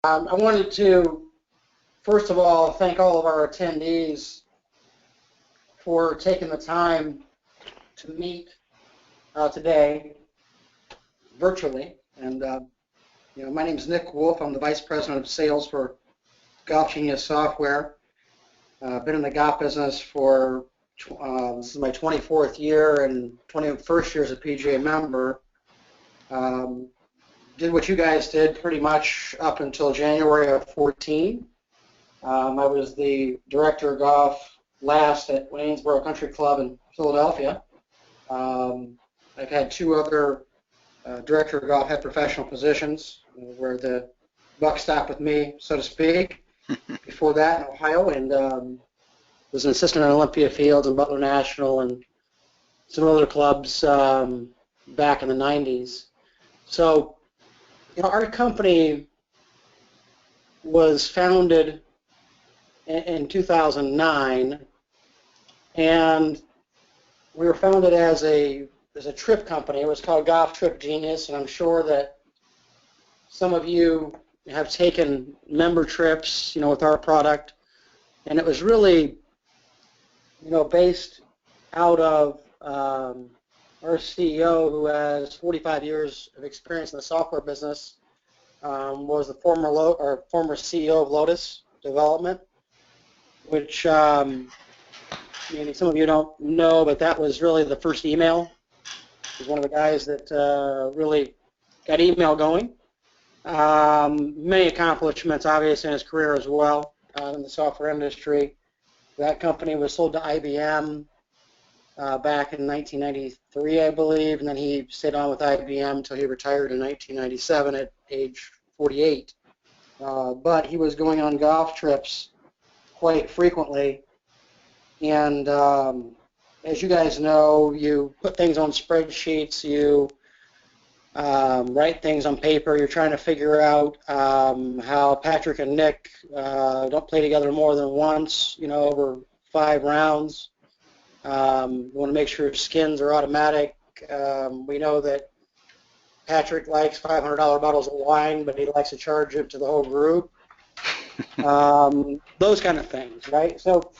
I wanted to, first of all, thank all of our attendees for taking the time to meet today virtually. And my name is Nick Wolfe. I'm the Vice President of Sales for Golf Genius Software. I've been in the golf business for, this is my 24th year and 21st year as a PGA member. Did what you guys did pretty much up until January of 14. I was the director of golf last at Waynesboro Country Club in Philadelphia. I've had two other director of golf head professional positions where the buck stopped with me, so to speak. Before that in Ohio, and was an assistant at Olympia Fields and Butler National and some other clubs back in the 90s. So, our company was founded in 2009, and we were founded as a trip company. It was called Golf Trip Genius, and I'm sure that some of you have taken member trips, with our product, and it was really, based out of our CEO, who has 45 years of experience in the software business, was the former CEO of Lotus Development, which maybe some of you don't know, but that was really the first email. He was one of the guys that really got email going. Many accomplishments, obviously, in his career as well in the software industry. That company was sold to IBM back in 1993, I believe, and then he stayed on with IBM until he retired in 1997 at age 48. But he was going on golf trips quite frequently, and as you guys know, you put things on spreadsheets, you write things on paper. You're trying to figure out how Patrick and Nick don't play together more than once, over 5 rounds. We want to make sure skins are automatic. We know that Patrick likes $500 bottles of wine, but he likes to charge it to the whole group. Those kind of things, right? So,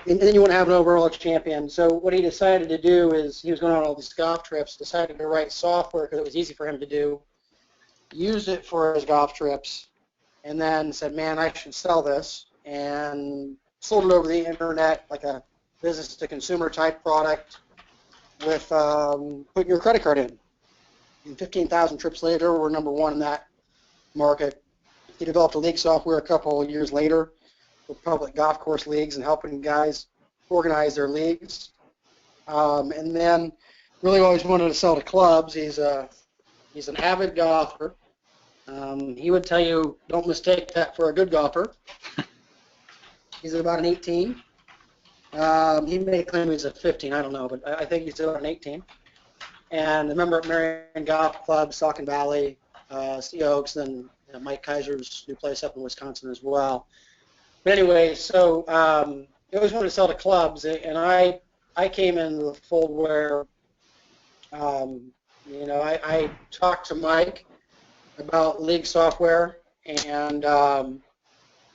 and then you want to have an overall champion. So what he decided to do is, he was going on all these golf trips, decided to write software because it was easy for him to do, used it for his golf trips, and then said, man, I should sell this, and sold it over the internet like a business-to-consumer type product with putting your credit card in. And 15,000 trips later, we're number one in that market. He developed a league software a couple of years later for public golf course leagues and helping guys organize their leagues. And then really always wanted to sell to clubs. He's an avid golfer. He would tell you, don't mistake that for a good golfer. He's about an 18. He may claim he's a 15, I don't know, but I think he's about an 18. And a member at Marion Golf Club, Saucon Valley, Sea Oaks, and Mike Kaiser's new place up in Wisconsin as well. But anyway, so he always wanted to sell to clubs, and I came into the fold where, I talked to Mike about league software, and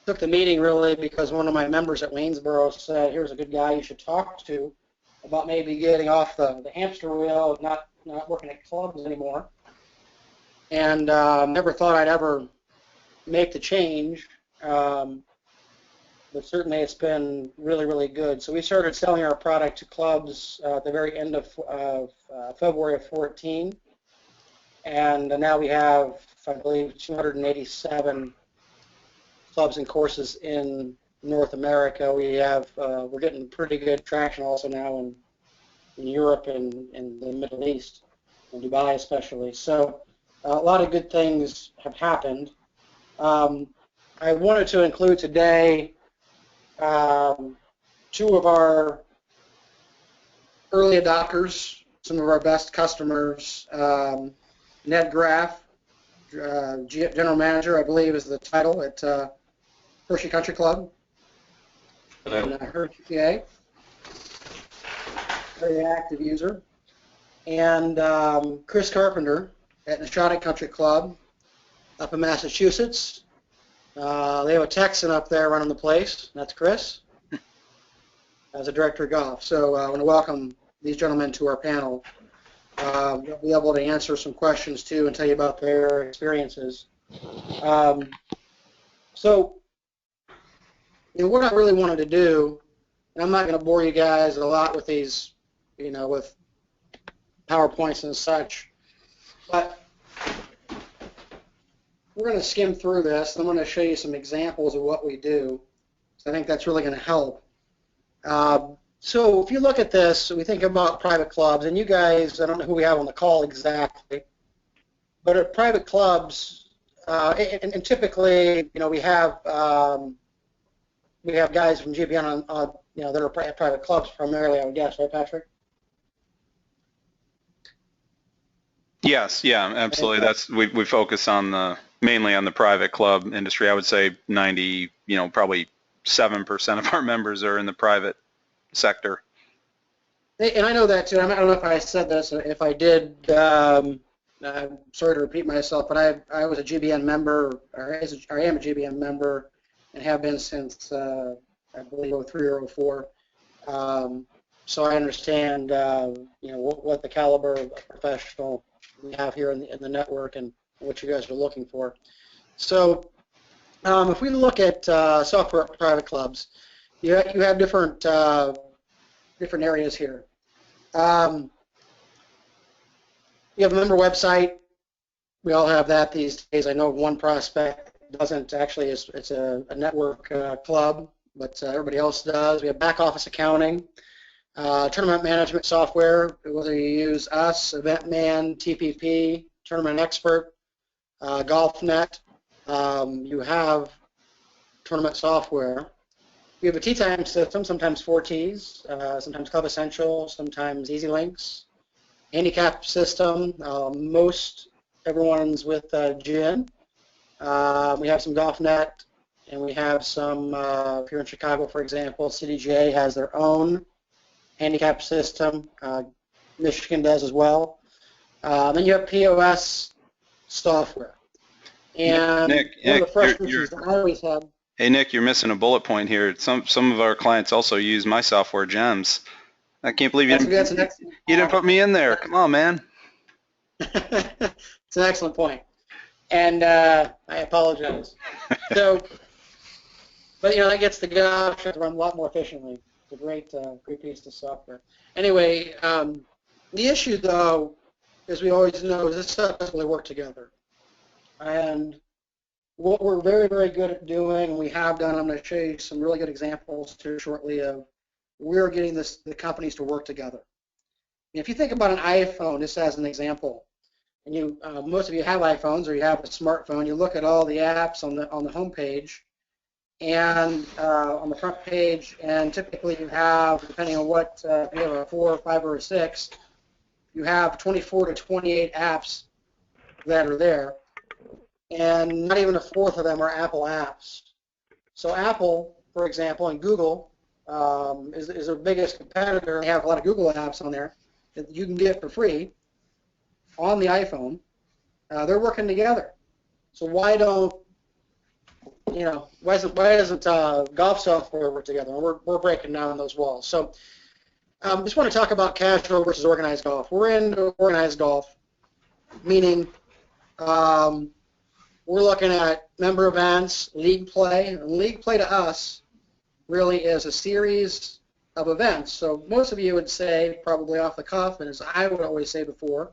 took the meeting really because one of my members at Waynesboro said, here's a good guy you should talk to about maybe getting off the hamster wheel, not working at clubs anymore. And never thought I'd ever make the change. But certainly it's been really, really good. So we started selling our product to clubs at the very end of February of 14. And now we have, I believe, 287 clubs and courses in North America. We're getting pretty good traction also now in Europe and in the Middle East, in Dubai especially. So a lot of good things have happened. I wanted to include today two of our early adopters, some of our best customers. Ned Graff, General Manager, I believe is the title at Hershey Country Club. And Hershey, PA. Very active user. And Chris Carpenter at Neshottic Country Club. up in Massachusetts. They have a Texan up there running the place. That's Chris, as a director of golf. So I want to welcome these gentlemen to our panel. They'll be able to answer some questions too and tell you about their experiences. So, what I really wanted to do, and I'm not going to bore you guys a lot with these, with PowerPoints and such, but we're going to skim through this. I'm going to show you some examples of what we do. So I think that's really going to help. So if you look at this, we think about private clubs, and you guys, I don't know who we have on the call exactly, but at private clubs, and typically, we have guys from GPN on that are at private clubs primarily, I would guess, right, Patrick? Yes, yeah, absolutely. That's we focus on mainly on the private club industry. I would say 90, probably 7% of our members are in the private sector. And I know that too. I don't know if I said this. If I did, I'm sorry to repeat myself, but I was a GBN member, or I am a GBN member, and have been since I believe 03 or 04. So I understand, what the caliber of professional we have here in the network and what you guys are looking for. So if we look at software private clubs, you have different areas here. You have a member website. We all have that these days. I know one prospect doesn't actually. It's a network club, but everybody else does. We have back office accounting, tournament management software, whether you use us, EventMan, TPP, Tournament Expert, GolfNet. You have tournament software. We have a tee time system, sometimes 4Ts, sometimes Club Essential, sometimes Easy Links. Handicap system, most everyone's with GIN. We have some GolfNet, and we have some, if you're in Chicago, for example, CDJ has their own handicap system. Michigan does as well. Then you have POS software. And Nick, one of the frustrations that I always had. Hey Nick, you're missing a bullet point here. Some of our clients also use my software, Gems. I can't believe you didn't put me in there. Come on, man. It's an excellent point, and I apologize. So, but that gets the golf to run a lot more efficiently. It's a great piece of software. Anyway, the issue though, as we always know, is this stuff doesn't really work together, and what we're very, very good at doing, and we have done, I'm going to show you some really good examples too shortly of we're getting the companies to work together. If you think about an iPhone, just as an example, and most of you have iPhones or you have a smartphone, you look at all the apps on the home page, and on the front page, and typically you have, depending on what, if you have a 4, 5, or a 6, you have 24 to 28 apps that are there. And not even a fourth of them are Apple apps. So Apple, for example, and Google is their biggest competitor. They have a lot of Google apps on there that you can get for free on the iPhone. They're working together. So why doesn't golf software work together? We're breaking down those walls. So just want to talk about casual versus organized golf. We're in organized golf, meaning we're looking at member events, league play. And league play to us really is a series of events. So most of you would say, probably off the cuff, and as I would always say before,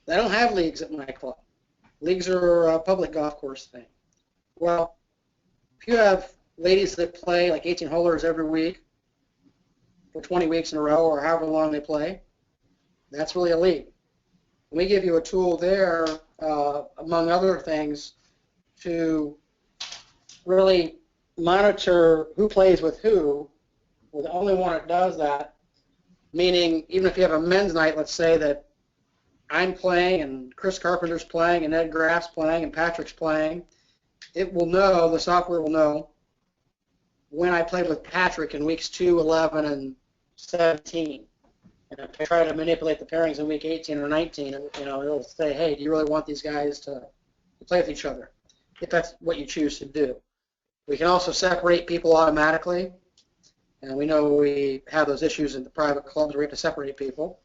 I don't have leagues at my club. Leagues are a public golf course thing. Well, if you have ladies that play like 18-holers every week for 20 weeks in a row or however long they play, that's really a league. We give you a tool there, among other things, to really monitor who plays with who. We're the only one that does that, meaning even if you have a men's night, let's say that I'm playing and Chris Carpenter's playing and Ned Graff's playing and Patrick's playing, it will know, the software will know, when I played with Patrick in weeks 2, 11, and 17. And if I try to manipulate the pairings in week 18 or 19, it'll say, hey, do you really want these guys to to play with each other, if that's what you choose to do. We can also separate people automatically, and we know we have those issues in the private clubs where we have to separate people.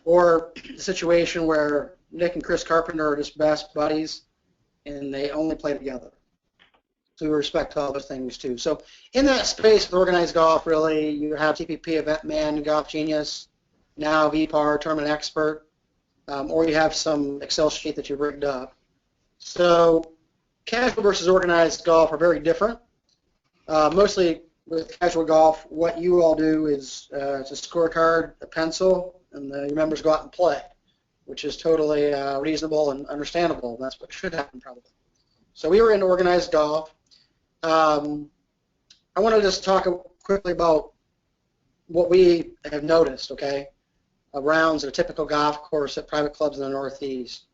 Or the situation where Nick and Chris Carpenter are just best buddies, and they only play together. So we respect all those things too. So in that space with organized golf, really, you have TPP, Event Man, Golf Genius, now VPAR, Tournament Expert, or you have some Excel sheet that you've rigged up. So casual versus organized golf are very different. Mostly with casual golf, what you all do is it's a scorecard, a pencil, and your members go out and play, which is totally reasonable and understandable. That's what should happen probably. So we were in organized golf. I want to just talk quickly about what we have noticed, okay, of rounds at a typical golf course at private clubs in the Northeast.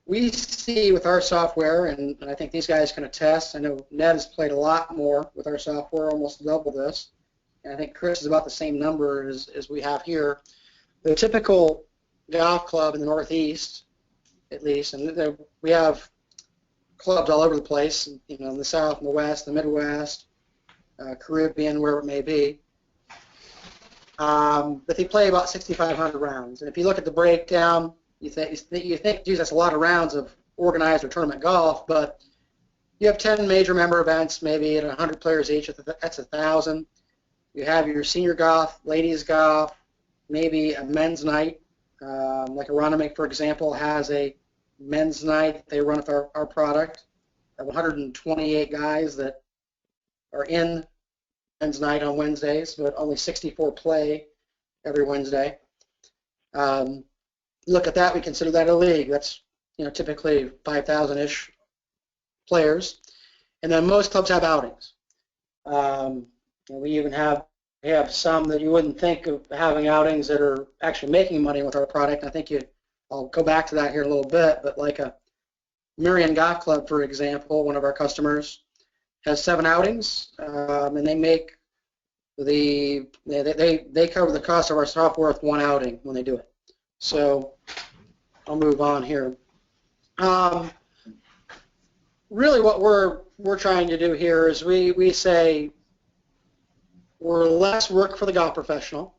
We see with our software, and I think these guys can attest, I know Ned has played a lot more with our software, almost double this, and I think Chris is about the same number as we have here. The typical golf club in the Northeast, at least, and we have clubs all over the place, you know, in the South, in the West, the Midwest, Caribbean, wherever it may be. But they play about 6,500 rounds. And if you look at the breakdown, you think, geez, that's a lot of rounds of organized or tournament golf, but you have 10 major member events, maybe at 100 players each. That's 1,000. You have your senior golf, ladies golf, maybe a men's night. Like Aronimink, for example, has a men's night they run with our product of 128 guys that are in men's night on Wednesdays, but only 64 play every Wednesday. Look at that, we consider that a league. That's, you know, typically 5,000-ish players. And then most clubs have outings. We even have some that you wouldn't think of having outings that are actually making money with our product. I think I'll go back to that here in a little bit, but like a Marion Golf Club, for example, one of our customers, has 7 outings, and they make they cover the cost of our software with 1 outing when they do it. So I'll move on here. Really, what we're trying to do here is we say we're less work for the golf professional,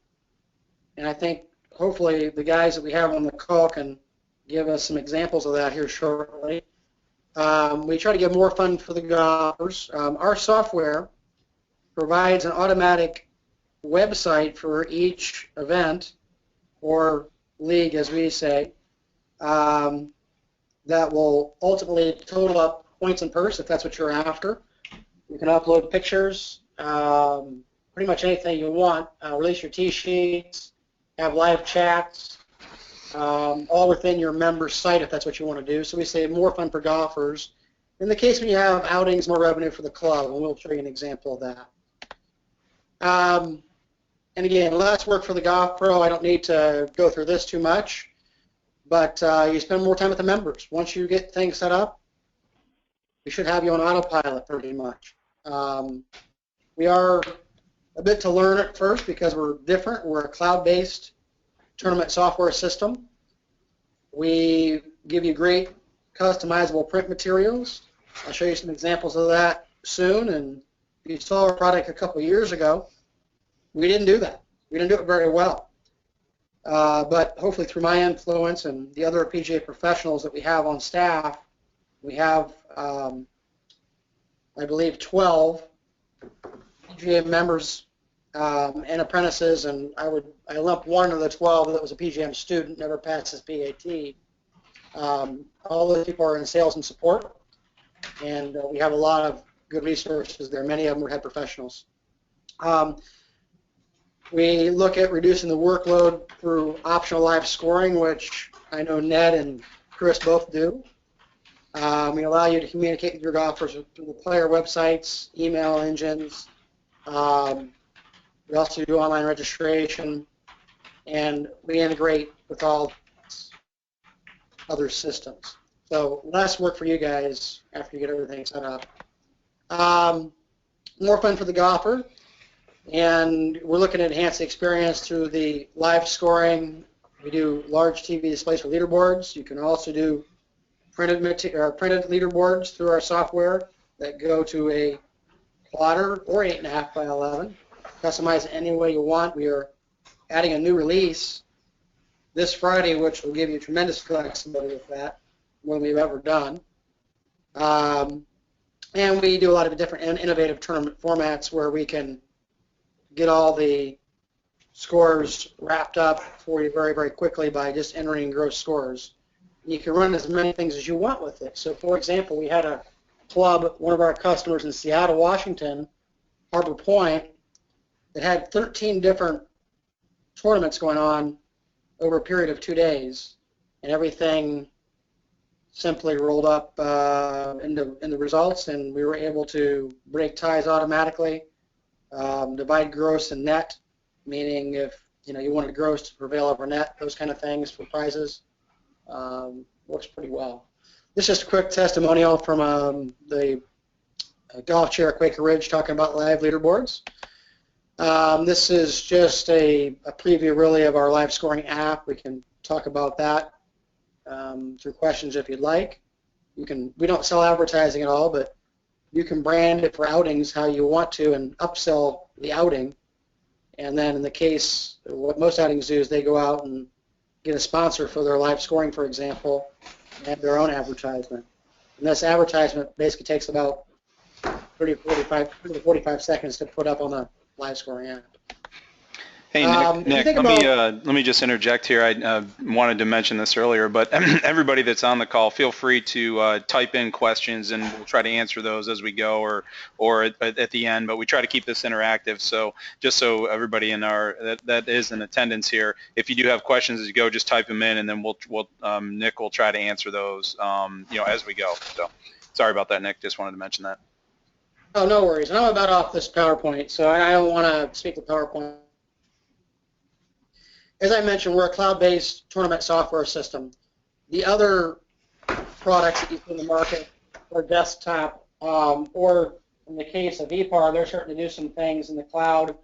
and I think hopefully the guys that we have on the call can give us some examples of that here shortly. We try to get more fun for the golfers. Our software provides an automatic website for each event or league, as we say, that will ultimately total up points and purse if that's what you're after. You can upload pictures, pretty much anything you want, release your tee sheets, have live chats, all within your member site if that's what you want to do. So we say more fun for golfers. In the case when you have outings, more revenue for the club, and we'll show you an example of that. And again, less work for the golf pro. I don't need to go through this too much, but you spend more time with the members. Once you get things set up, we should have you on autopilot pretty much. We are a bit to learn at first because we're different. We're a cloud-based tournament software system. We give you great customizable print materials. I'll show you some examples of that soon. And if you saw our product a couple years ago, we didn't do that. We didn't do it very well. But hopefully through my influence and the other PGA professionals that we have on staff, we have, I believe, 12 PGA members and apprentices, and I lump one of the 12 that was a PGM student, never passed his PAT. All those people are in sales and support, and we have a lot of good resources there. Many of them were head professionals. We look at reducing the workload through optional live scoring, which I know Ned and Chris both do. We allow you to communicate with your golfers through the player websites, email engines. We also do online registration, and we integrate with all other systems. So less work for you guys after you get everything set up. More fun for the golfer, and we're looking to enhance the experience through the live scoring. We do large TV displays for leaderboards. You can also do printed leaderboards through our software that go to a plotter or 8.5 by 11. Customize it any way you want. We are adding a new release this Friday, which will give you tremendous flexibility with that, more than we've ever done. And we do a lot of different innovative tournament formats where we can get all the scores wrapped up for you very, very quickly by just entering gross scores. You can run as many things as you want with it. So, for example, we had a club, one of our customers in Seattle, Washington, Harbor Point, that had 13 different tournaments going on over a period of 2 days, and everything simply rolled up in the results, and we were able to break ties automatically, divide gross and net, meaning if you wanted gross to prevail over net, those kind of things for prizes. Works pretty well. This is just a quick testimonial from the golf chair at Quaker Ridge talking about live leaderboards. This is just a preview really of our live scoring app. We can talk about that through questions if you'd like. We don't sell advertising at all, but you can brand it for outings how you want to and upsell the outing. And then in the case, what most outings do is they go out and get a sponsor for their live scoring, for example, and have their own advertisement. And this advertisement basically takes about 30 to 45 seconds to put up on the live scoring app. Hey, Nick, let me just interject here. I wanted to mention this earlier, but everybody that's on the call, feel free to type in questions, and we'll try to answer those as we go or at the end. But we try to keep this interactive, so just so everybody in that is in attendance here, if you do have questions as you go, just type them in, and then Nick will try to answer those as we go. So sorry about that, Nick. Just wanted to mention that. Oh, no worries. And I'm about off this PowerPoint, so I don't want to speak to PowerPoint. As I mentioned, we're a cloud-based tournament software system. The other products that you see in the market are desktop, or in the case of EPAR, they're starting to do some things in the cloud,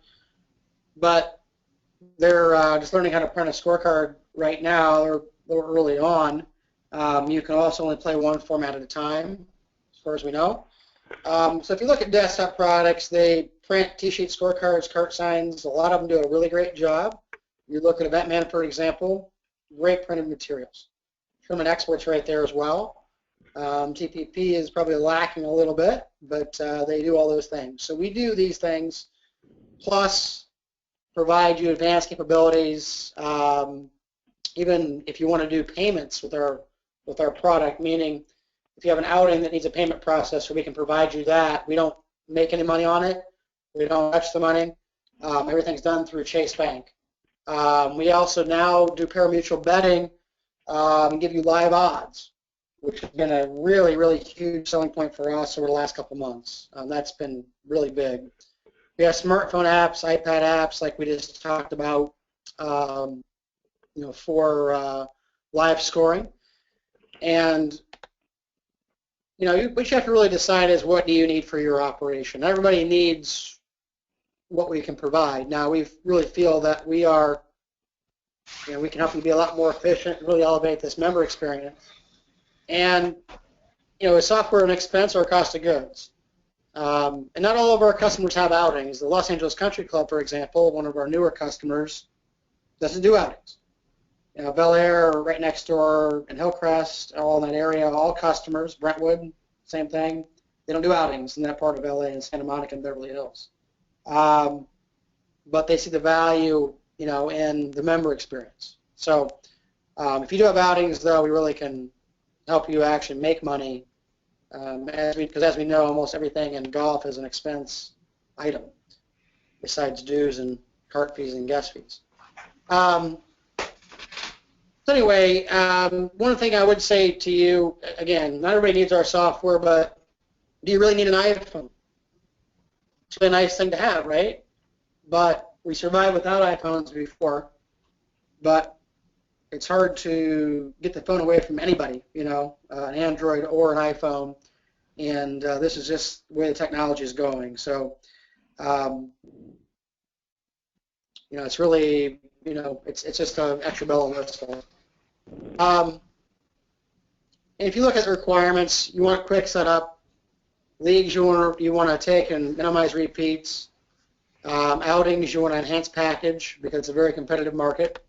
but they're just learning how to print a scorecard right now. They're a little early on. You can also only play one format at a time, as far as we know. So if you look at desktop products, they print T-sheet scorecards, cart signs. A lot of them do a really great job. You look at EventMan, for example, great printed materials. Tournament experts right there as well. TPP is probably lacking a little bit, but they do all those things. So we do these things, plus provide you advanced capabilities. Even if you want to do payments with our product, meaning if you have an outing that needs a payment processor, we can provide you that. We don't make any money on it. We don't touch the money. Everything's done through Chase Bank. We also now do pari-mutuel betting and give you live odds, which has been a really, really huge selling point for us over the last couple months. That's been really big. We have smartphone apps, iPad apps, like we just talked about, for live scoring. And what you have to really decide is, what do you need for your operation? Everybody needs what we can provide. Now, we really feel that we can help you be a lot more efficient and really elevate this member experience. And, is software an expense or a cost of goods? And not all of our customers have outings. The Los Angeles Country Club, for example, one of our newer customers, doesn't do outings. Bel Air, right next door, and Hillcrest, all in that area, all customers. Brentwood, same thing. They don't do outings in that part of LA and Santa Monica and Beverly Hills. But they see the value, in the member experience. So if you do have outings, though, we really can help you actually make money, because as we know, almost everything in golf is an expense item, besides dues and cart fees and guest fees. So anyway, one thing I would say to you, again, not everybody needs our software, but do you really need an iPhone? It's a nice thing to have, right? But we survived without iPhones before, but it's hard to get the phone away from anybody, an Android or an iPhone, and this is just the way the technology is going. So, it's really, it's just an extra bell and whistle. And if you look at the requirements, you want quick setup, leagues you want to take and minimize repeats, outings you want to enhance package because it's a very competitive market.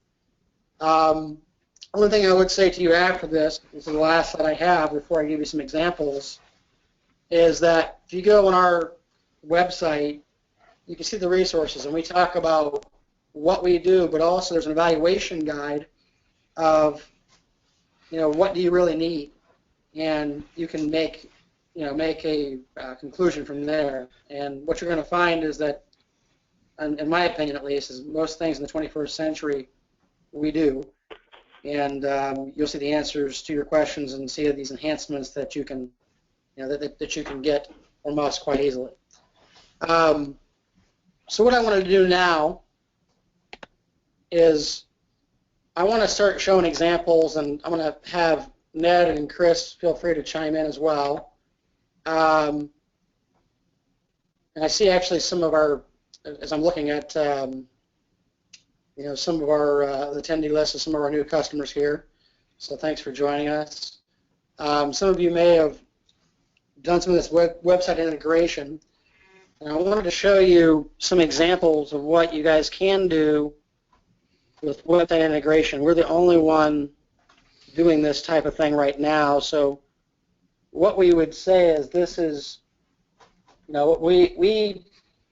One thing I would say to you after this is the last that I have before I give you some examples, is that if you go on our website, you can see the resources, and we talk about what we do, but also there's an evaluation guide of, what do you really need, and you can make a conclusion from there. And what you're going to find is that, in my opinion at least, is most things in the 21st century we do, and you'll see the answers to your questions and see these enhancements that you can, that you can get from us quite easily. So what I want to do now is I want to start showing examples, and I'm going to have Ned and Chris feel free to chime in as well. And I see actually some of our, as I'm looking at, some of our attendee lists of some of our new customers here. So thanks for joining us. Some of you may have done some of this website integration. And I wanted to show you some examples of what you guys can do with website integration. We're the only one doing this type of thing right now. So what we would say is this is, we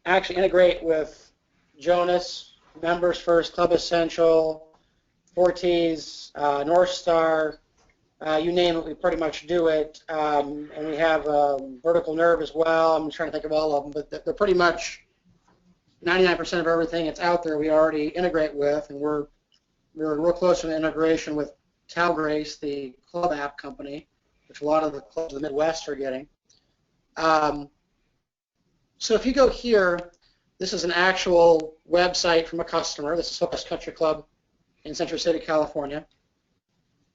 actually integrate with Jonas, Members First, Club Essential, Fortes, North Star, you name it, we pretty much do it. And we have Vertical Nerve as well. I'm trying to think of all of them, but they're pretty much 99% of everything that's out there we already integrate with, and we're real close to an integration with Talgrace, the club app company, which a lot of the clubs in the Midwest are getting. So if you go here, this is an actual website from a customer. This is Focus Country Club in Century City, California.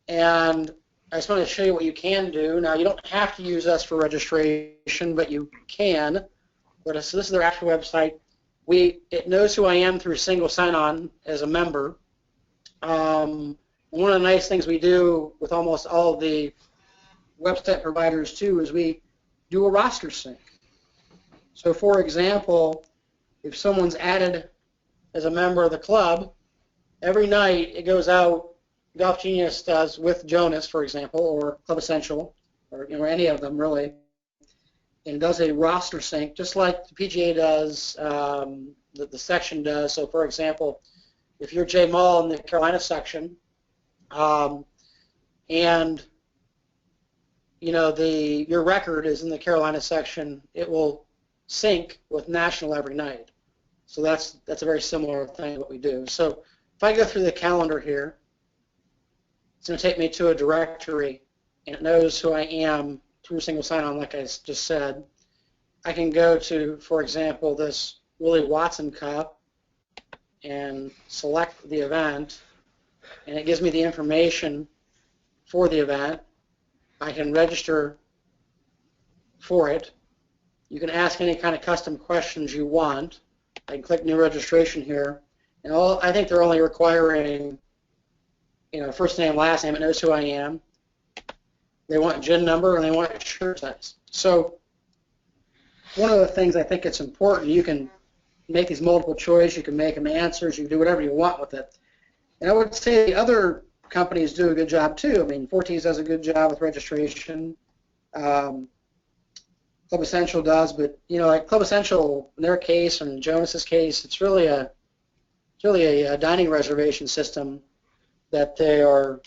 And I just wanted to show you what you can do. Now, you don't have to use us for registration, but you can. But so this is their actual website. It knows who I am through single sign-on as a member. One of the nice things we do with almost all of the website providers, too, is we do a roster sync. So, for example, if someone's added as a member of the club, every night it goes out, Golf Genius does with Jonas, for example, or Club Essential, or any of them really, and does a roster sync just like the PGA does, the section does. So, for example, if you're Jay Mull in the Carolina section, and your record is in the Carolina section, it will sync with National every night. So that's a very similar thing to what we do. So if I go through the calendar here, it's going to take me to a directory, and it knows who I am through single sign-on, like I just said. I can go to, for example, this Willie Watson Cup and select the event, and it gives me the information for the event. I can register for it. You can ask any kind of custom questions you want. I can click New Registration here, and I think they're only requiring first name, last name. It knows who I am. They want GIN number, and they want shirt size. So one of the things I think it's important, you can make these multiple choice, you can make them answers, you can do whatever you want with it. And I would say the other companies do a good job too. I mean, Fortes does a good job with registration. Club Essential does, but like Club Essential, in their case and Jonas's case, it's really a dining reservation system that they are,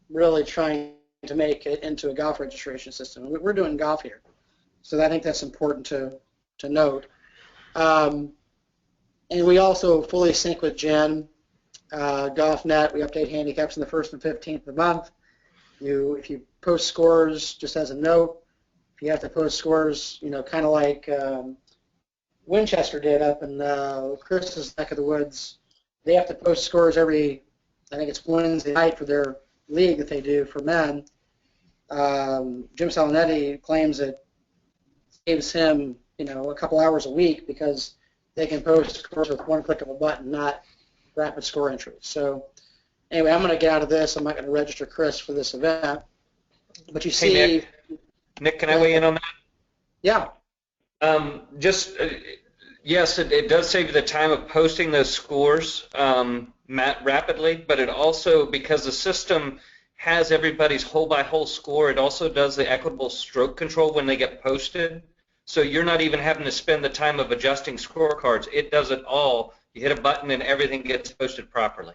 really trying to make it into a golf registration system. We're doing golf here, so I think that's important to note. And we also fully sync with Jen, GolfNet. We update handicaps on the 1st and 15th of the month. If you post scores, just as a note, if you have to post scores, kind of like Winchester did up in Chris's neck of the woods, they have to post scores every, I think it's Wednesday night for their league that they do for men. Jim Salonetti claims it saves him, a couple hours a week because they can post scores with one click of a button, not rapid score entries. So anyway, I'm going to get out of this. I'm not going to register Chris for this event. But you Hey, see, Nick, can I weigh in on that? yeah, Yes, it does save the time of posting those scores rapidly, but it also, because the system has everybody's hole-by-hole score, it also does the equitable stroke control when they get posted. So you're not even having to spend the time of adjusting scorecards. It does it all. You hit a button and everything gets posted properly.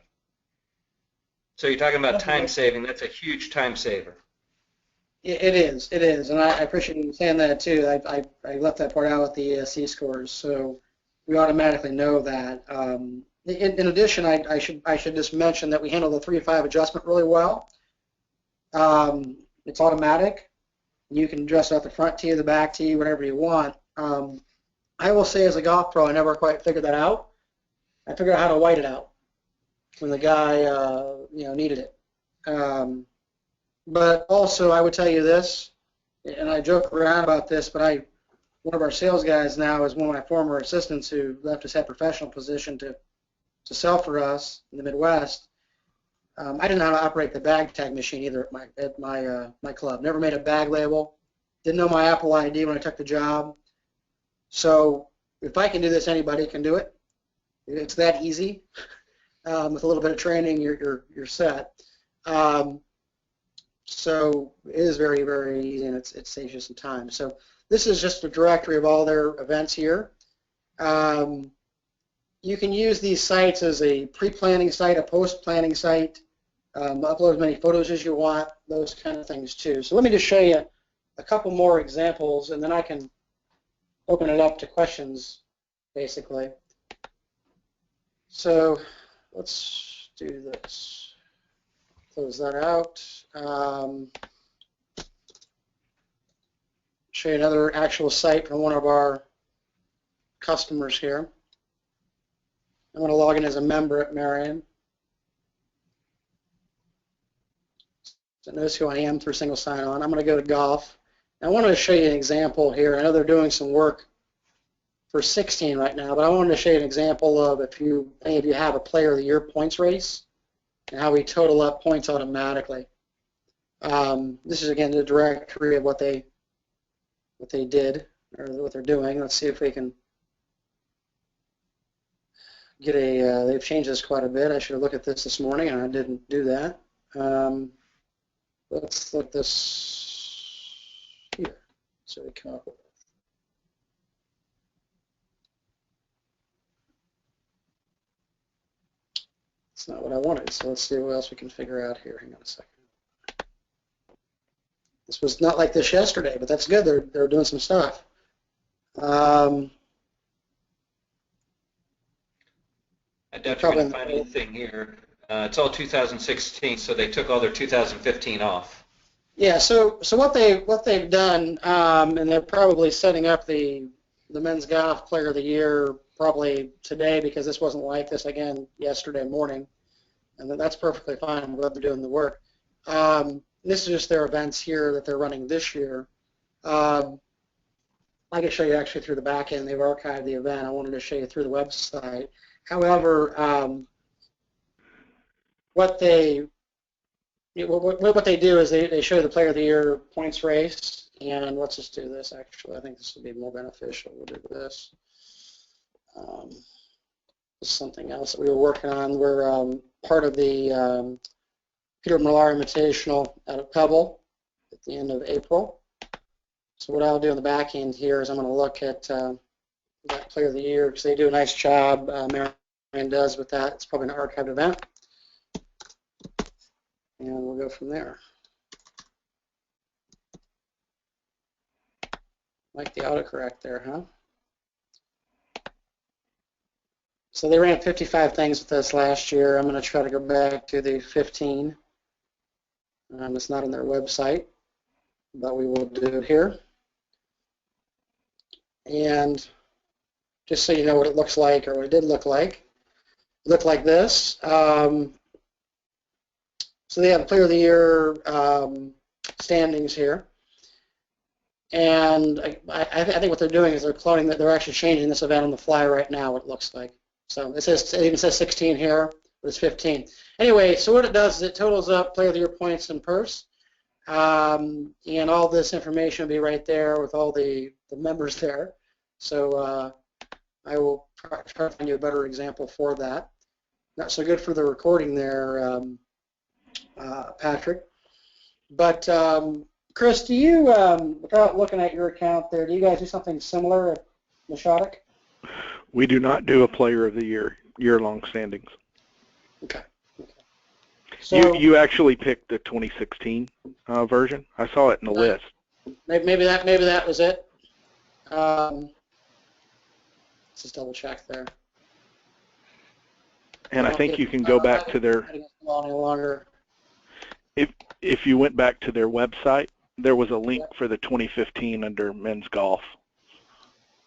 So you're talking about time saving. That's a huge time saver. it is, and I appreciate you saying that too. I left that part out with the ESC scores, so we automatically know that. In addition, I should just mention that we handle the 3-5 adjustment really well. It's automatic. You can adjust out the front tee, the back tee, whatever you want. I will say, as a golf pro, I never quite figured that out. I figured out how to white it out when the guy needed it. But also, I would tell you this, and I joke around about this, but one of our sales guys now is one of my former assistants who left his head professional position to sell for us in the Midwest. I didn't know how to operate the bag tag machine either at my club. Never made a bag label. Didn't know my Apple ID when I took the job. So if I can do this, anybody can do it. It's that easy. With a little bit of training, you're set. So it is very, very easy, and it saves you some time. So this is just a directory of all their events here. You can use these sites as a pre-planning site, a post-planning site, upload as many photos as you want, those kind of things too. So let me just show you a couple more examples, and then I can open it up to questions, basically. So let's do this. Close that out. Show you another actual site from one of our customers here. I'm going to log in as a member at Marion. So notice who I am through single sign-on. I'm going to go to golf. I wanted to show you an example here. I know they're doing some work for 16 right now, but I wanted to show you an example of if any of you have a Player of the Year points race and how we total up points automatically. This is, again, the directory of what they did or what they're doing. Let's see if we can get they've changed this quite a bit. I should have looked at this morning, and I didn't do that. Let's look this here. So we come up with. It's not what I wanted, so let's see what else we can figure out here. Hang on a second. This was not like this yesterday, but that's good. They're doing some stuff. I doubt you're going to find anything here. It's all 2016, so they took all their 2015 off. Yeah. So what they've done, and they're probably setting up the men's golf Player of the Year probably today, because this wasn't like this again yesterday morning, and that's perfectly fine. I'm glad they're doing the work. This is just their events here that they're running this year. I can show you actually through the back end. They've archived the event. I wanted to show you through the website. However, what they do is they show the Player of the Year points race, and let's just do this. Actually, I think this would be more beneficial. We'll do this. This is something else that we were working on. We're part of the Peter Millar Invitational out of Pebble at the end of April. So what I'll do in the back end here is I'm going to look at that Player of the Year, because they do a nice job. Marion does with that. It's probably an archived event. And we'll go from there. Like the autocorrect there, huh? So they ran 55 things with us last year. I'm going to try to go back to the 15. It's not on their website, but we will do it here. And just so you know what it looks like, or what it did look like, it looked like this. So they have Player of the Year standings here. And I think what they're doing is they're cloning that. They're actually changing this event on the fly right now, what it looks like. So it even says 16 here, but it's 15. Anyway, so what it does is it totals up Player of the Year points and purse. and all this information will be right there with all the members there. So I will try to find you a better example for that. Not so good for the recording there, Patrick. But Chris, do you, without looking at your account there, do you guys do something similar at Nishotic? We do not do a Player of the Year, year-long standings. Okay. So you actually picked the 2016 version. I saw it in the list. Maybe that was it. Let's just double check there. And I think you can go back to their. Any longer. If you went back to their website, there was a link for the 2015 under men's golf.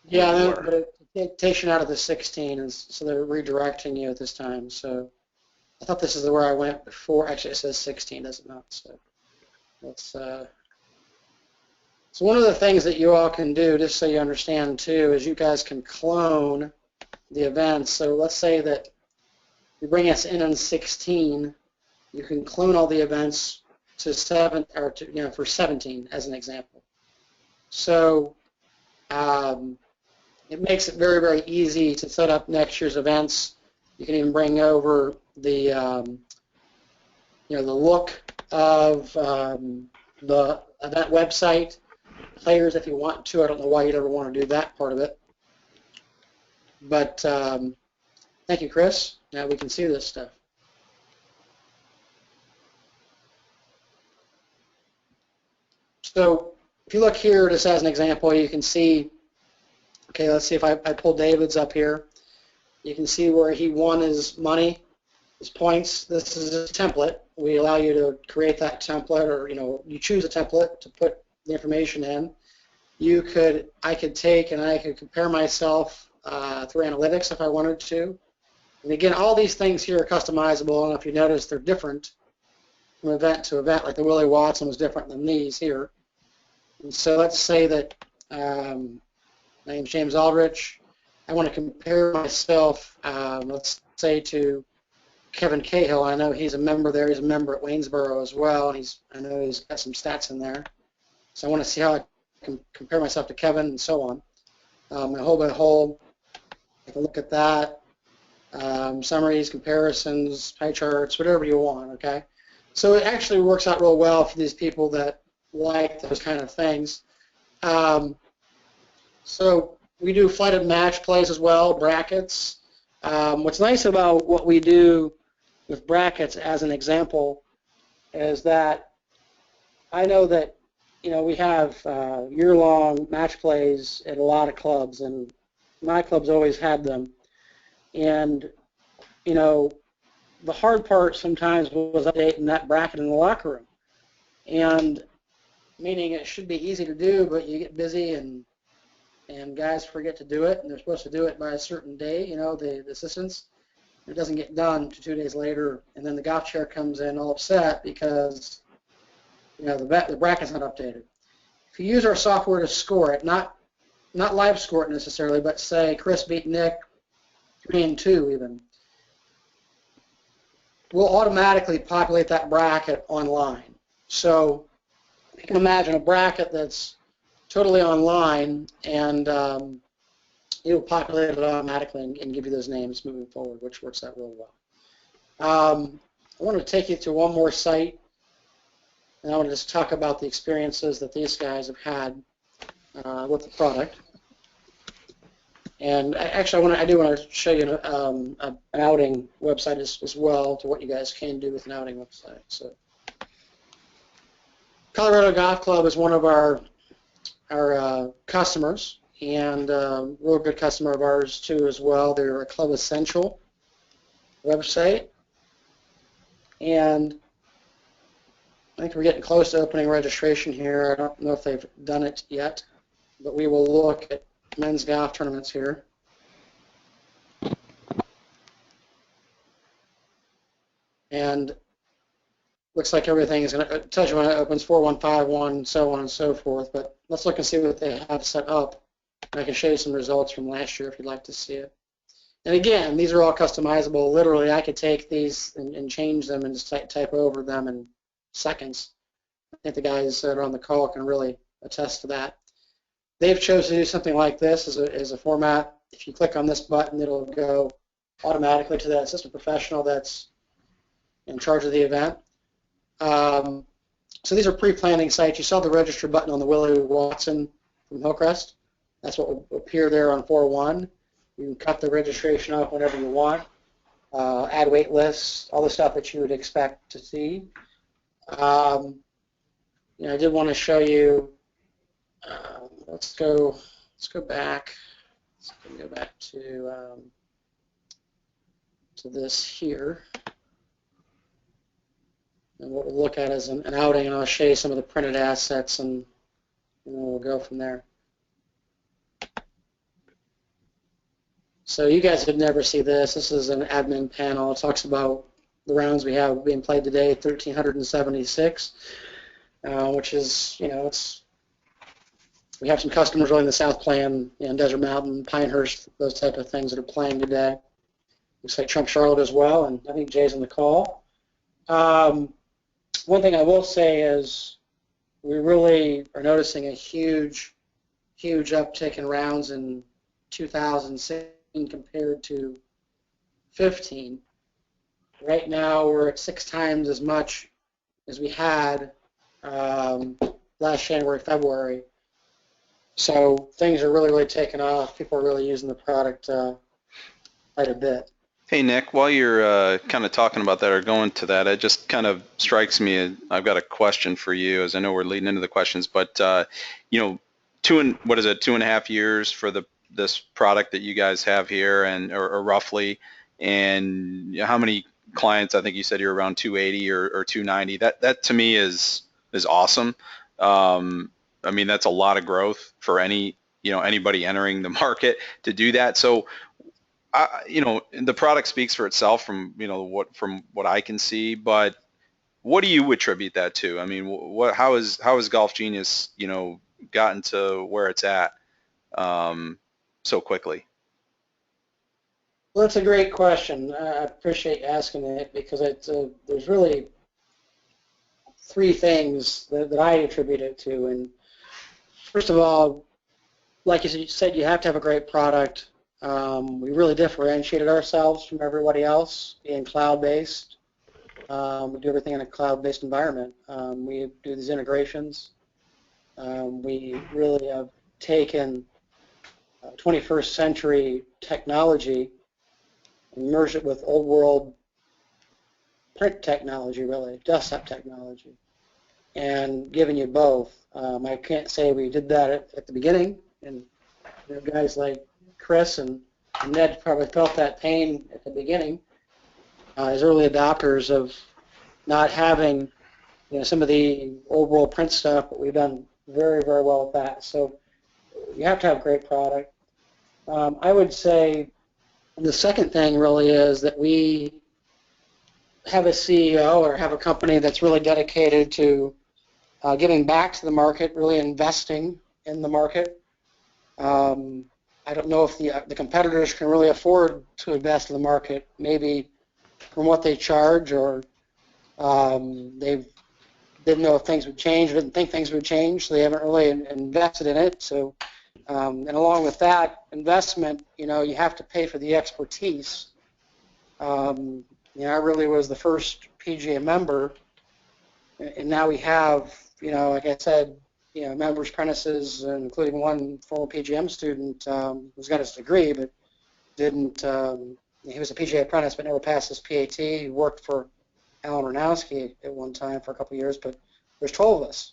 Yeah, but it takes you out of the 16, and so they're redirecting you at this time. So I thought this is where I went before. Actually, it says 16, does it not? So let's. So one of the things that you all can do, just so you understand too, is you guys can clone the events. So let's say that you bring us in on 16, you can clone all the events to for 17 as an example. So it makes it very, very easy to set up next year's events. You can even bring over the the look of the event website, players if you want to. I don't know why you'd ever want to do that part of it. But thank you, Chris. Now we can see this stuff. So if you look here, just as an example, you can see, okay, let's see if I pull David's up here. You can see where he won his money, his points. This is a template. We allow you to create that template, or you choose a template to put the information in. I could take and I could compare myself through analytics if I wanted to. And again, all these things here are customizable, and if you notice, they're different from event to event. Like the Willie Watson was different than these here. And so let's say that my name's James Aldrich. I want to compare myself, let's say, to Kevin Cahill. I know he's a member there. He's a member at Waynesboro as well. And I know he's got some stats in there. So I want to see how I can compare myself to Kevin and so on. Hole by hole, I can look at that. Summaries, comparisons, pie charts, whatever you want, okay? So it actually works out real well for these people that like those kind of things. So we do flighted match plays as well, brackets. What's nice about what we do with brackets, as an example, is that I know that we have year-long match plays at a lot of clubs, and my club's always had them. And the hard part sometimes was updating that bracket in the locker room, and meaning it should be easy to do, but you get busy and guys forget to do it, and they're supposed to do it by a certain day, the assistants. It doesn't get done 2 days later, and then the golf chair comes in all upset because the bracket's not updated. If you use our software to score it, not live score it necessarily, but say Chris beat Nick 3-2 even, we'll automatically populate that bracket online. So you can imagine a bracket that's totally online, and it'll populate it automatically and give you those names moving forward, which works out really well. I want to take you to one more site, and I want to just talk about the experiences that these guys have had with the product. And actually, I do want to show you an outing website as well, to what you guys can do with an outing website. So, Colorado Golf Club is one of our customers, and a real good customer of ours too as well. They're a Club Essential website, and I think we're getting close to opening registration here. I don't know if they've done it yet, but we will look at men's golf tournaments here. And looks like everything is going to tell you when it opens, 4151, so on and so forth. But let's look and see what they have set up. I can show you some results from last year if you'd like to see it. And again, these are all customizable. Literally, I could take these and change them and just type over them in seconds. think the guys that are on the call can really attest to that. They've chosen to do something like this as a format. If you click on this button, it'll go automatically to that assistant professional that's in charge of the event. So these are pre-planning sites. You saw the register button on the Willie Watson from Hillcrest. That's what will appear there on 4.1. You can cut the registration off whenever you want, add wait lists, all the stuff that you would expect to see. I did want to show you. Let's go back. Let's go back to this here. And what we'll look at is an outing, and I'll show you some of the printed assets, and we'll go from there. So you guys would never see this. This is an admin panel. It talks about the rounds we have being played today, 1,376, which is, we have some customers really in the South playing in Desert Mountain, Pinehurst, those type of things that are playing today. Looks like Trump Charlotte as well, and I think Jay's on the call. One thing I will say is we really are noticing a huge uptick in rounds in 2016 compared to 15. Right now we're at 6 times as much as we had last January, February. So things are really taking off. People are really using the product quite a bit. Hey, Nick, while you're kind of talking about that or going to that, it just kind of strikes me, I've got a question for you, as I know we're leading into the questions, but, 2.5 years for this product that you guys have here, and or roughly, and how many clients? I think you said you're around 280 or 290. That to me is awesome. I mean, that's a lot of growth for anybody entering the market to do that. So, the product speaks for itself from what I can see, but what do you attribute that to? I mean, how has Golf Genius gotten to where it's at so quickly? Well, that's a great question. I appreciate you asking it, because there's really 3 things that I attribute it to. And first of all, like you said, you have to have a great product. We really differentiated ourselves from everybody else, being cloud-based. We do everything in a cloud-based environment. We do these integrations. We really have taken 21st century technology and merged it with old world print technology, really, desktop technology, and given you both. I can't say we did that at the beginning, and guys like Chris and Ned probably felt that pain at the beginning as early adopters of not having some of the old world print stuff, but we've done very well with that. So you have to have a great product. I would say the second thing really is that we have a CEO or have a company that's really dedicated to giving back to the market, really investing in the market. I don't know if the competitors can really afford to invest in the market, maybe from what they charge, or they didn't know if things would change, or didn't think things would change, so they haven't really invested in it. So, and along with that investment, you have to pay for the expertise. I really was the first PGA member, and now we have, like I said, members, apprentices, including one former PGM student who's got his degree, but didn't. He was a PGA apprentice, but never passed his PAT. He worked for Alan Ranowski at one time for a couple of years, but there's 12 of us,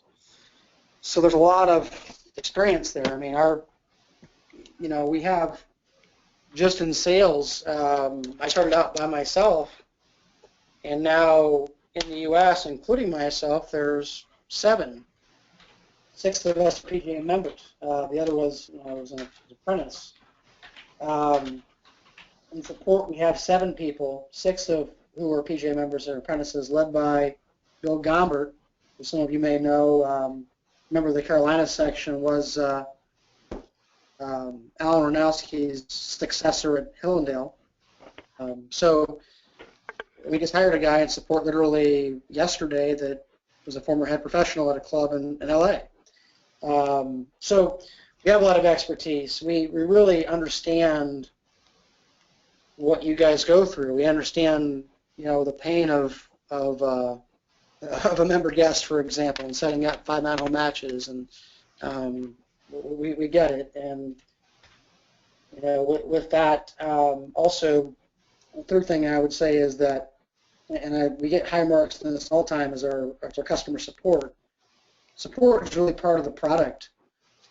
so there's a lot of experience there. I mean, we have just in sales. I started out by myself, and now in the U.S., including myself, there's 7. 6 of us PGA members. The other was an apprentice. In support, we have 7 people, 6 of who are PGA members and apprentices, led by Bill Gombert, who some of you may know. Member of the Carolina section, was Alan Ranowski's successor at Hillendale. So we just hired a guy in support literally yesterday that was a former head professional at a club in LA. So we have a lot of expertise. We really understand what you guys go through. We understand, the pain of a member guest, for example, and setting up 5 9-hole matches, and we get it. And with that, also, the third thing I would say is that, and we get high marks in this all the time, is our customer support. Support is really part of the product,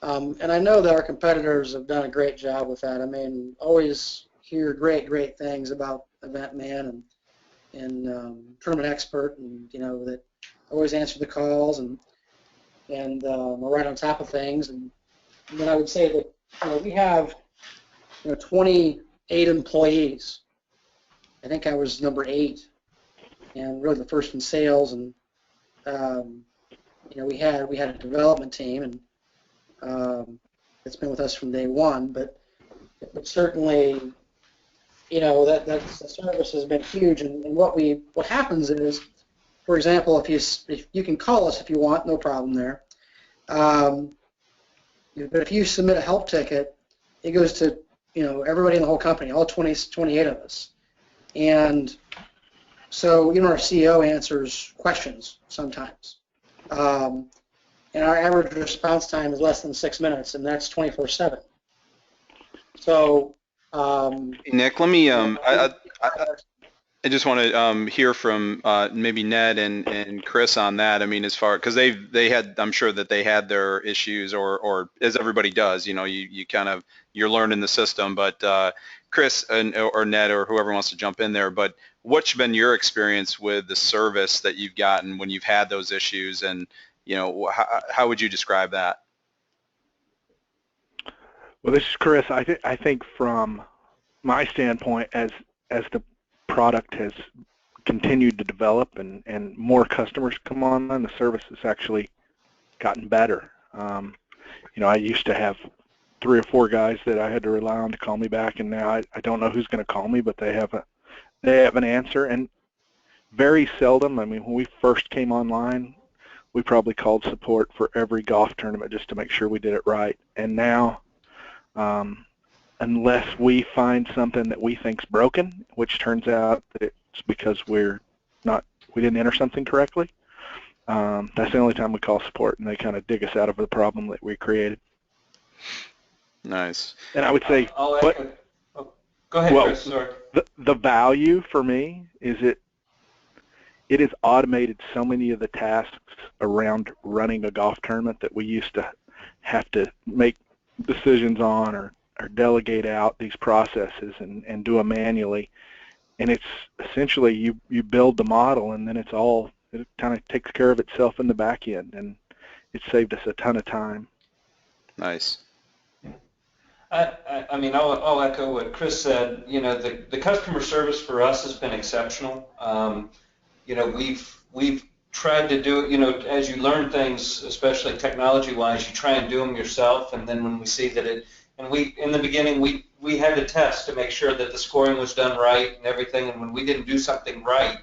and I know that our competitors have done a great job with that. I mean, always hear great things about Event Man and Tournament Expert, and that always answer the calls and are right on top of things. And then I would say that we have 28 employees. I think I was number 8, and really the first in sales. And we had a development team, and it's been with us from day one. But certainly, that the service has been huge. And what happens is, for example, if you can call us if you want, no problem there. But if you submit a help ticket, it goes to everybody in the whole company, all 28 of us. And so our CEO answers questions sometimes. And our average response time is less than 6 minutes, and that's 24/7. So Nick, let me I just want to hear from maybe Ned and Chris on that. I mean, as far, because they had, I'm sure that they had their issues, or as everybody does, you kind of, you're learning the system. But Chris or Ned or whoever wants to jump in there, but what's been your experience with the service that you've gotten when you've had those issues, and how would you describe that? Well, this is Chris. I think from my standpoint, as the product has continued to develop and more customers come on, and the service has actually gotten better. I used to have 3 or 4 guys that I had to rely on to call me back, and now I don't know who's going to call me, but they have an answer. And very seldom, I mean, when we first came online, we probably called support for every golf tournament just to make sure we did it right. And now, unless we find something that we think's broken, which turns out that it's because we didn't enter something correctly, that's the only time we call support, and they kind of dig us out of the problem that we created. Nice. And I would say, go ahead, Chris. Sorry. The value for me is it has automated so many of the tasks around running a golf tournament that we used to have to make decisions on or delegate out these processes and do them manually. And it's essentially you build the model, and then it kind of takes care of itself in the back end, and it saved us a ton of time. Nice. I mean, I'll echo what Chris said. The customer service for us has been exceptional. We've tried to do it, as you learn things, especially technology-wise, you try and do them yourself, and then when we see that in the beginning, we had to test to make sure that the scoring was done right and everything, and when we didn't do something right,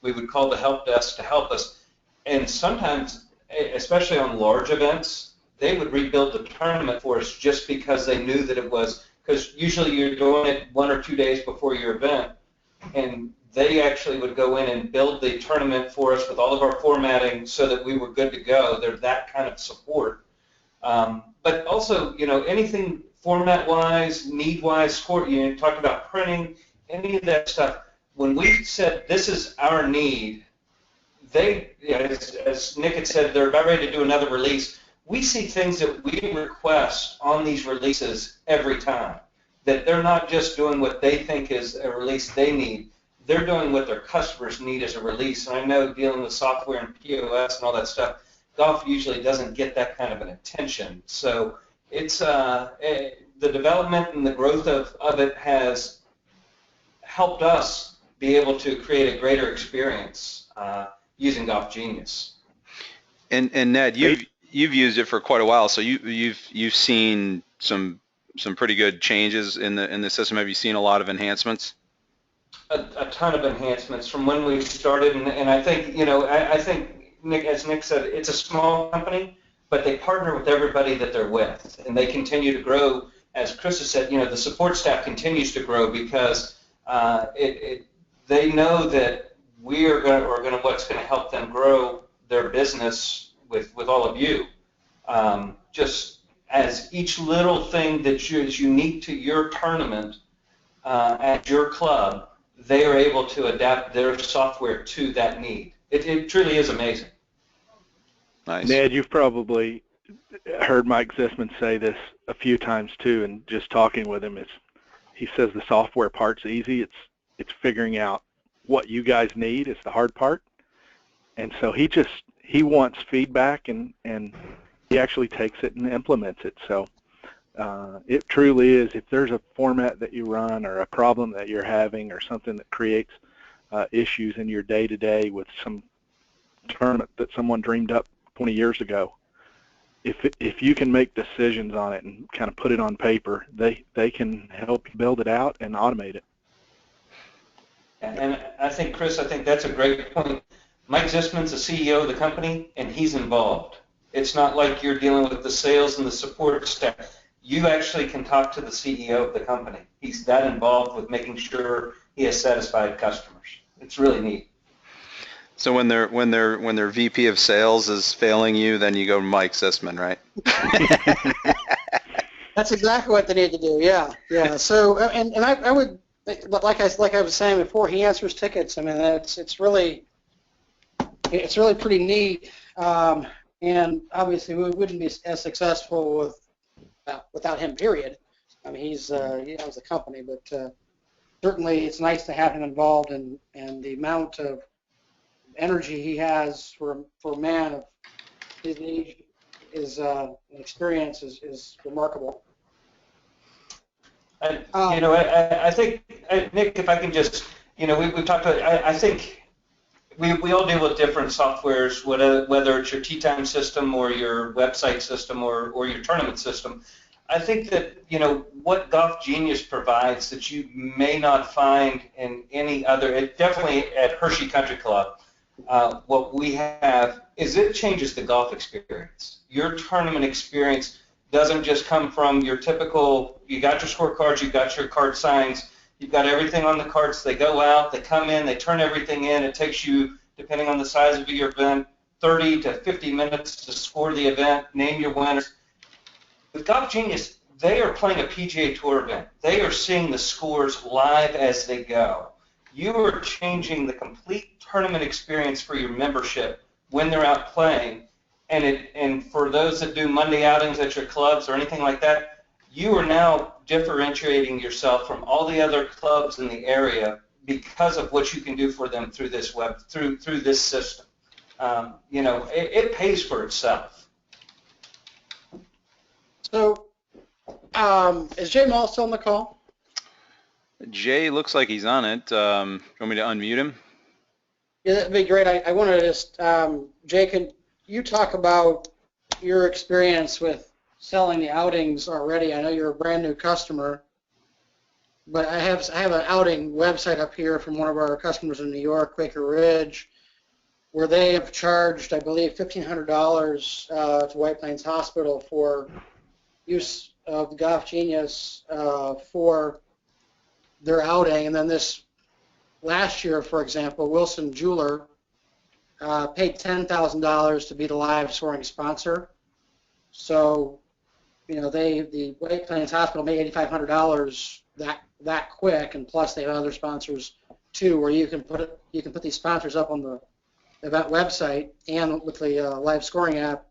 we would call the help desk to help us. And sometimes, especially on large events, they would rebuild the tournament for us just because they knew that it was, because usually you're doing it 1 or 2 days before your event, and they actually would go in and build the tournament for us with all of our formatting so that we were good to go. They're that kind of support. But also, anything format-wise, need-wise, support, you talked about printing, any of that stuff. When we said this is our need, as Nick had said, they're about ready to do another release. We see things that we request on these releases every time, that they're not just doing what they think is a release they need. They're doing what their customers need as a release. And I know dealing with software and POS and all that stuff, golf usually doesn't get that kind of an attention. So it's the development and the growth of it has helped us be able to create a greater experience using Golf Genius. And Ned, you've used it for quite a while, so you've seen some pretty good changes in the system. Have you seen a lot of enhancements? A ton of enhancements from when we started, and I think I think Nick, as Nick said, it's a small company, but they partner with everybody that they're with, and they continue to grow. As Chris has said, the support staff continues to grow because they know that we are going to what's going to help them grow their business with all of you. Just as each little thing that is unique to your tournament at your club, they are able to adapt their software to that need. It truly is amazing. Nice. Ned, you've probably heard Mike Zisman say this a few times too, and just talking with him, he says the software part's easy. It's figuring out what you guys need is the hard part. And so he wants feedback, and he actually takes it and implements it. So it truly is, if there's a format that you run or a problem that you're having or something that creates issues in your day-to-day with some tournament that someone dreamed up 20 years ago, if you can make decisions on it and kind of put it on paper, they can help you build it out and automate it. And I think, Chris, that's a great point. Mike Zisman's the CEO of the company, and he's involved. It's not like you're dealing with the sales and the support staff. You actually can talk to the CEO of the company. He's that involved with making sure he has satisfied customers. It's really neat. So when their VP of sales is failing you, then you go to Mike Zisman, right? That's exactly what they need to do. Yeah. So and I would, like I was saying before, he answers tickets. I mean, it's really pretty neat. And obviously we wouldn't be as successful without him. Period. I mean, he owns the company, but certainly it's nice to have him involved, and the amount of energy he has for a man of his age is experience is remarkable. I think, Nick, if I can just, we've talked about, I think we all deal with different softwares, whether it's your tee time system or your website system or your tournament system. I think that, what Golf Genius provides that you may not find in any other, definitely at Hershey Country Club, what we have is it changes the golf experience. Your tournament experience doesn't just come from your typical, you got your scorecards, you got your card signs, you've got everything on the cards. They go out, they come in, they turn everything in. It takes you, depending on the size of your event, 30 to 50 minutes to score the event, name your winners. With Golf Genius, they are playing a PGA Tour event. They are seeing the scores live as they go. You are changing the complete tournament experience for your membership when they're out playing. And for those that do Monday outings at your clubs or anything like that, you are now differentiating yourself from all the other clubs in the area because of what you can do for them through this through this system. It pays for itself. So, is Jay Mall still on the call? Jay looks like he's on it. You want me to unmute him? Yeah, that'd be great. I wanted to just, Jay, can you talk about your experience with selling the outings already? I know you're a brand new customer, but I have an outing website up here from one of our customers in New York, Quaker Ridge, where they have charged, I believe, $1,500 to White Plains Hospital for use of Golf Genius for their outing. And then this last year, for example, Wilson Jeweler paid $10,000 to be the live scoring sponsor. So, the White Plains Hospital made $8,500 that quick, and plus they have other sponsors too, where you can put these sponsors up on the event website and with the live scoring app,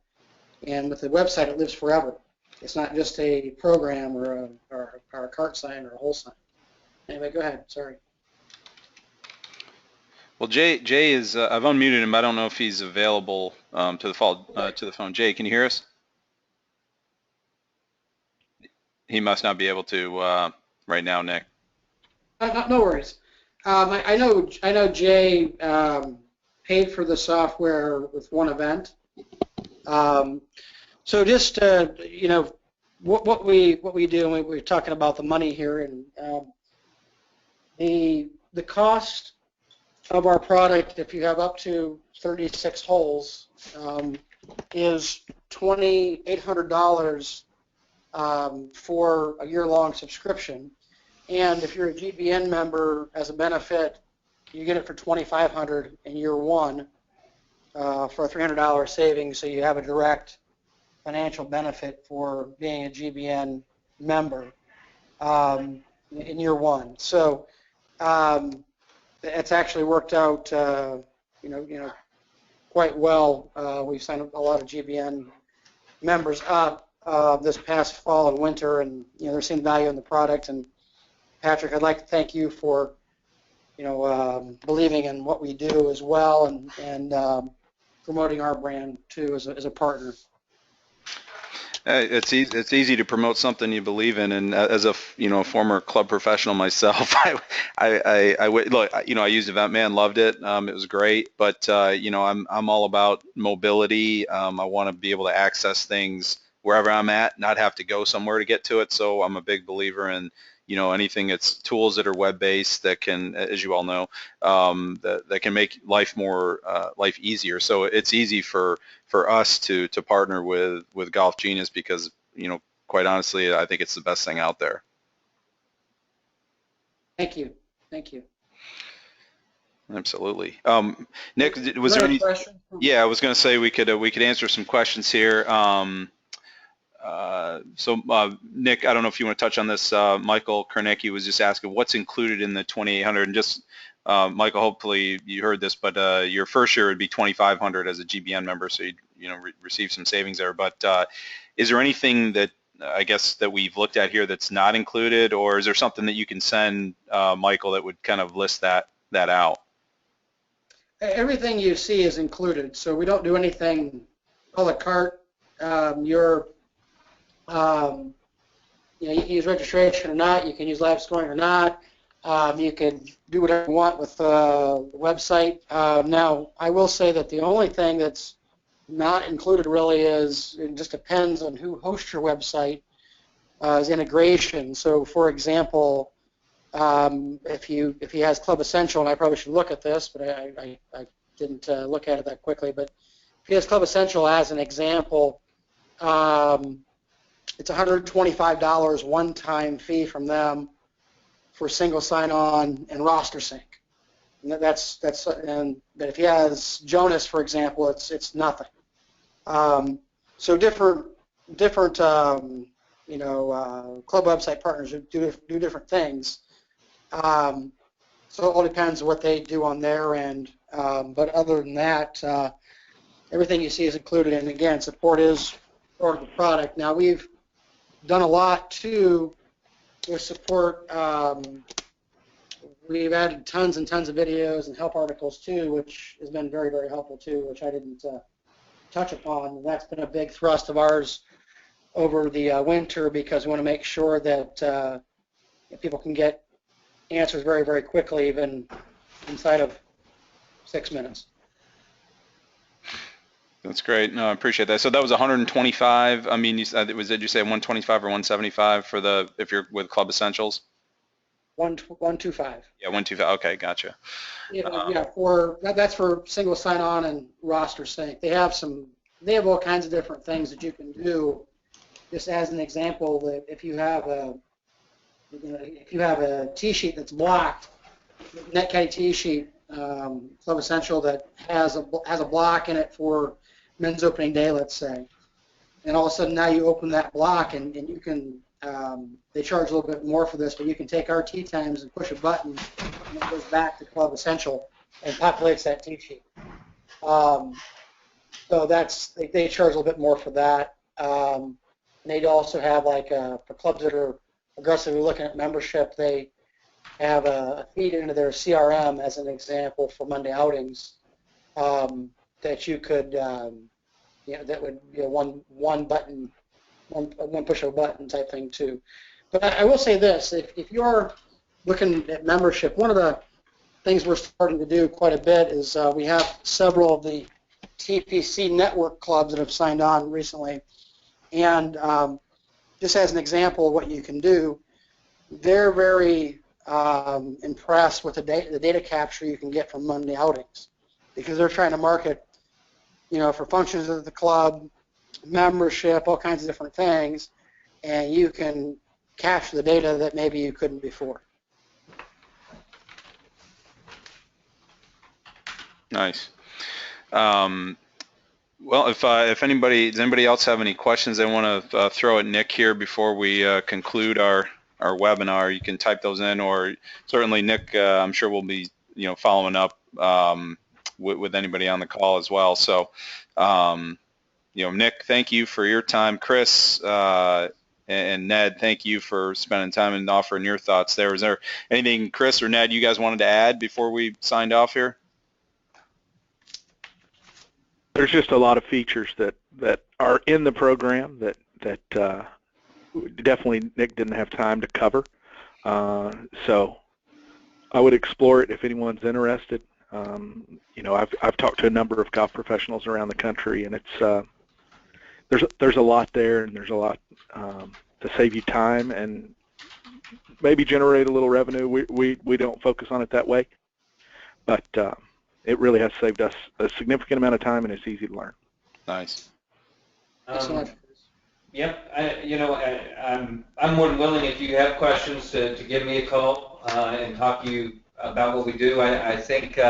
and with the website it lives forever. It's not just a program or a cart sign or a hole sign. Anyway, go ahead. Sorry. Well, Jay is. I've unmuted him. I don't know if he's available to the phone. Jay, can you hear us? He must not be able to right now, Nick. No worries. I know Jay paid for the software with one event. So just what we do, and we're talking about the money here, and the cost of our product, if you have up to 36 holes, is $2,800 for a year-long subscription. And if you're a GBN member as a benefit, you get it for $2,500 in year one for a $300 savings, so you have a direct financial benefit for being a GBN member in year one. So it's actually worked out, quite well. We've signed a lot of GBN members up this past fall and winter, and they're seeing value in the product. And Patrick, I'd like to thank you for believing in what we do as well, and promoting our brand too as a partner. It's easy to promote something you believe in, and as a former club professional myself, I used EventMan, loved it. It was great, but I'm all about mobility. I want to be able to access things wherever I'm at, not have to go somewhere to get to it. So I'm a big believer in anything that's tools that are web-based that can, as you all know, that can make life easier. So it's easy for us to partner with Golf Genius because, quite honestly, I think it's the best thing out there. Thank you. Thank you. Absolutely. Nick, was there any questions? Yeah, I was going to say we could answer some questions here. Nick, I don't know if you want to touch on this. Michael Kernicki was just asking what's included in the 2,800, and just Michael, hopefully you heard this, but your first year would be 2,500 as a GBN member, so you receive some savings there. But is there anything that I guess that we've looked at here that's not included, or is there something that you can send Michael that would kind of list that out? Everything you see is included, so we don't do anything a la carte. You can use registration or not, you can use live scoring or not, you can do whatever you want with the website. Now, I will say that the only thing that's not included really is, it just depends on who hosts your website, is integration. So, for example, if he has Club Essential, and I probably should look at this, but I didn't look at it that quickly, but if he has Club Essential as an example, it's $125 one-time fee from them for single sign-on and roster sync. And but if he has Jonas, for example, it's nothing. So different club website partners do different things. So it all depends on what they do on their end. But other than that, everything you see is included. And again, support is part of the product. Now we've done a lot too with support. We've added tons and tons of videos and help articles too, which has been very, very helpful too, which I didn't touch upon. And that's been a big thrust of ours over the winter, because we want to make sure that people can get answers very, very quickly, even inside of 6 minutes. That's great. No, I appreciate that. So that was 125. I mean, did you say 125 or 175 for if you're with Club Essentials? 125. Yeah, 125. Okay, gotcha. That's for single sign-on and roster sync. They have all kinds of different things that you can do. Just as an example, that if you have a tee sheet that's blocked, NetCaddy tee sheet, Club Essential, that has a block in it for men's opening day, let's say, and all of a sudden now you open that block and you can, they charge a little bit more for this, but you can take our tee times and push a button and it goes back to Club Essential and populates that tee sheet. So they charge a little bit more for that. And they also have, like, for clubs that are aggressively looking at membership, they have a feed into their CRM as an example for Monday outings, that you could, that would be a one button, one push of a button type thing too. But I will say this: if you're looking at membership, one of the things we're starting to do quite a bit is we have several of the TPC network clubs that have signed on recently, and just as an example of what you can do, they're very impressed with the data capture you can get from Monday outings, because they're trying to market, for functions of the club, membership, all kinds of different things, and you can cache the data that maybe you couldn't before. Nice. Well, if does anybody else have any questions they want to throw at Nick here before we conclude our webinar, you can type those in, or certainly Nick, I'm sure we'll be following up with anybody on the call as well. So, Nick, thank you for your time. Chris and Ned, thank you for spending time and offering your thoughts there. Was there anything, Chris or Ned, you guys wanted to add before we signed off here? There's just a lot of features that are in the program that definitely Nick didn't have time to cover. So I would explore it if anyone's interested. I've talked to a number of golf professionals around the country, and it's there's a lot there, and there's a lot to save you time and maybe generate a little revenue. We don't focus on it that way, but it really has saved us a significant amount of time, and it's easy to learn. Nice. Thanks so much. Yep, I'm more than willing, if you have questions, to give me a call and talk to you about what we do. I think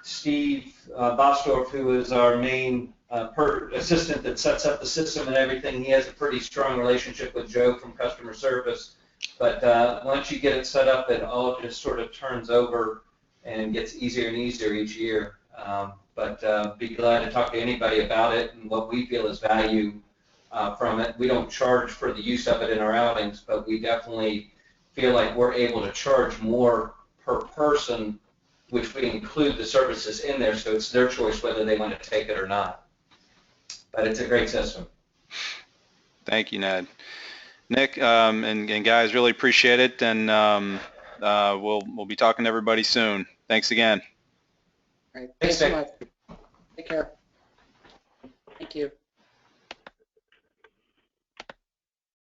Steve Bosdorf, who is our main assistant that sets up the system and everything, he has a pretty strong relationship with Joe from customer service. But once you get it set up, it all just sort of turns over and gets easier and easier each year. But be glad to talk to anybody about it and what we feel is value from it. We don't charge for the use of it in our outings, but we definitely feel like we're able to charge more per person, which we include the services in there, so it's their choice whether they want to take it or not. But it's a great system. Thank you, Ned. Nick and guys, really appreciate it, and we'll be talking to everybody soon. Thanks again. All right. Thanks so much. Take care. Thank you.